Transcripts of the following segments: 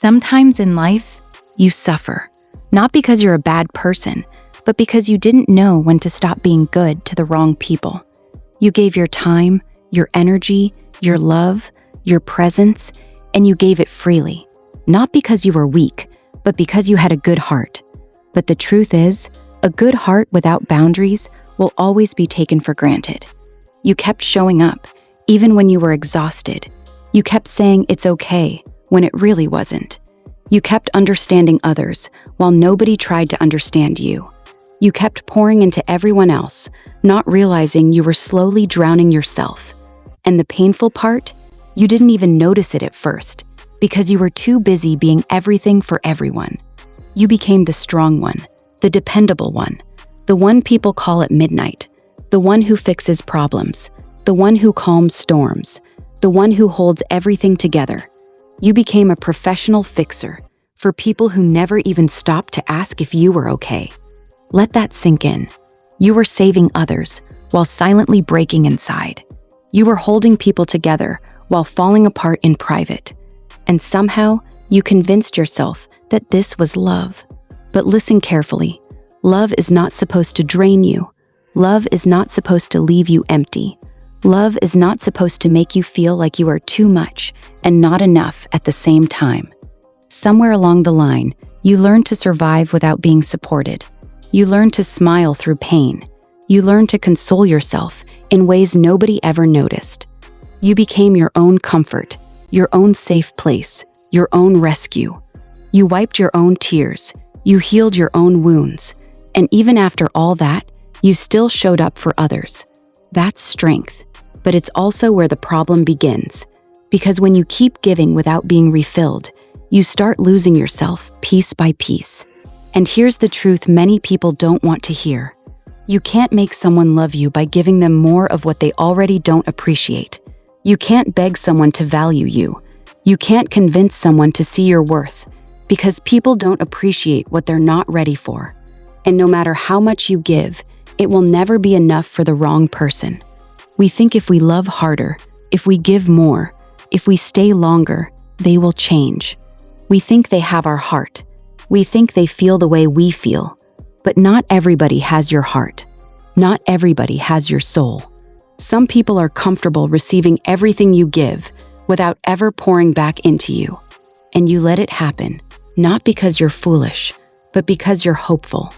Sometimes in life, you suffer, not because you're a bad person, but because you didn't know when to stop being good to the wrong people. You gave your time, your energy, your love, your presence, and you gave it freely, not because you were weak, but because you had a good heart. But the truth is, a good heart without boundaries will always be taken for granted. You kept showing up, even when you were exhausted. You kept saying it's okay, when it really wasn't. You kept understanding others, while nobody tried to understand you. You kept pouring into everyone else, not realizing you were slowly drowning yourself. And the painful part? You didn't even notice it at first, because you were too busy being everything for everyone. You became the strong one, the dependable one, the one people call at midnight, the one who fixes problems, the one who calms storms, the one who holds everything together. You became a professional fixer for people who never even stopped to ask if you were okay. Let that sink in. You were saving others while silently breaking inside. You were holding people together while falling apart in private. And somehow, you convinced yourself that this was love. But listen carefully. Love is not supposed to drain you. Love is not supposed to leave you empty. Love is not supposed to make you feel like you are too much and not enough at the same time. Somewhere along the line, you learned to survive without being supported. You learned to smile through pain. You learned to console yourself in ways nobody ever noticed. You became your own comfort, your own safe place, your own rescue. You wiped your own tears. You healed your own wounds. And even after all that, you still showed up for others. That's strength. But it's also where the problem begins. Because when you keep giving without being refilled, you start losing yourself piece by piece. And here's the truth many people don't want to hear. You can't make someone love you by giving them more of what they already don't appreciate. You can't beg someone to value you. You can't convince someone to see your worth, because people don't appreciate what they're not ready for. And no matter how much you give, it will never be enough for the wrong person. We think if we love harder, if we give more, if we stay longer, they will change. We think they have our heart. We think they feel the way we feel. But not everybody has your heart. Not everybody has your soul. Some people are comfortable receiving everything you give without ever pouring back into you. And you let it happen, not because you're foolish, but because you're hopeful.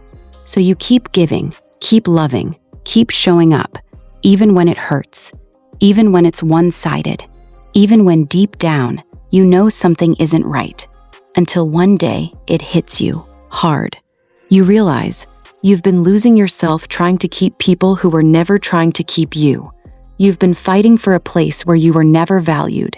So you keep giving, keep loving, keep showing up, even when it hurts, even when it's one-sided, even when deep down you know something isn't right, until one day it hits you hard. You realize you've been losing yourself trying to keep people who were never trying to keep you. You've been fighting for a place where you were never valued.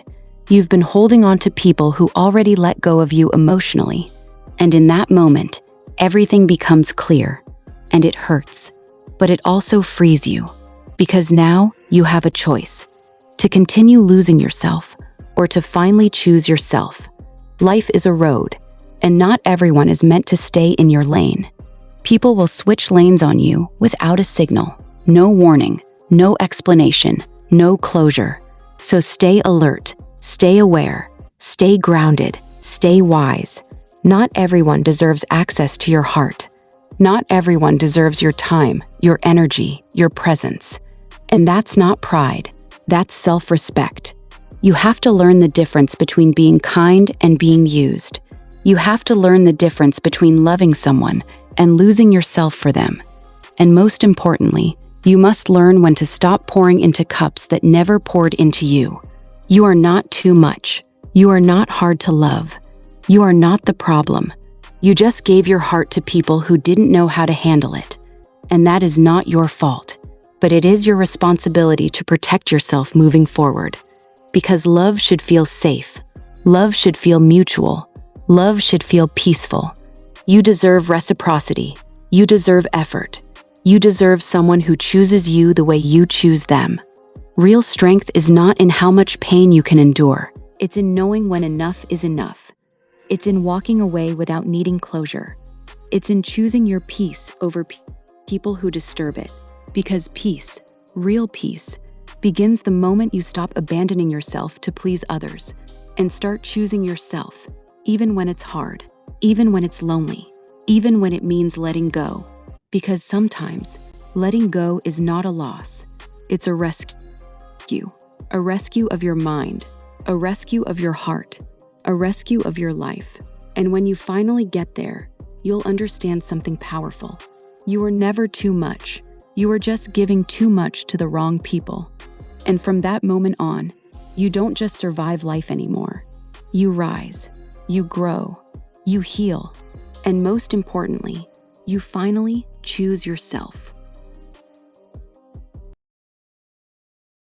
You've been holding on to people who already let go of you emotionally. And in that moment, everything becomes clear, and it hurts. But it also frees you, because now you have a choice: to continue losing yourself or to finally choose yourself. Life is a road, and not everyone is meant to stay in your lane. People will switch lanes on you without a signal, no warning, no explanation, no closure. So stay alert, stay aware, stay grounded, stay wise. Not everyone deserves access to your heart. Not everyone deserves your time, your energy, your presence. And that's not pride, that's self-respect. You have to learn the difference between being kind and being used. You have to learn the difference between loving someone and losing yourself for them. And most importantly, you must learn when to stop pouring into cups that never poured into you. You are not too much. You are not hard to love. You are not the problem. You just gave your heart to people who didn't know how to handle it. And that is not your fault. But it is your responsibility to protect yourself moving forward. Because love should feel safe. Love should feel mutual. Love should feel peaceful. You deserve reciprocity. You deserve effort. You deserve someone who chooses you the way you choose them. Real strength is not in how much pain you can endure. It's in knowing when enough is enough. It's in walking away without needing closure. It's in choosing your peace over people who disturb it. Because peace, real peace, begins the moment you stop abandoning yourself to please others and start choosing yourself, even when it's hard, even when it's lonely, even when it means letting go. Because sometimes, letting go is not a loss, it's a rescue. A rescue of your mind, a rescue of your heart, a rescue of your life. And when you finally get there, you'll understand something powerful. You were never too much. You were just giving too much to the wrong people. And from that moment on, you don't just survive life anymore. You rise, you grow, you heal, and most importantly, you finally choose yourself.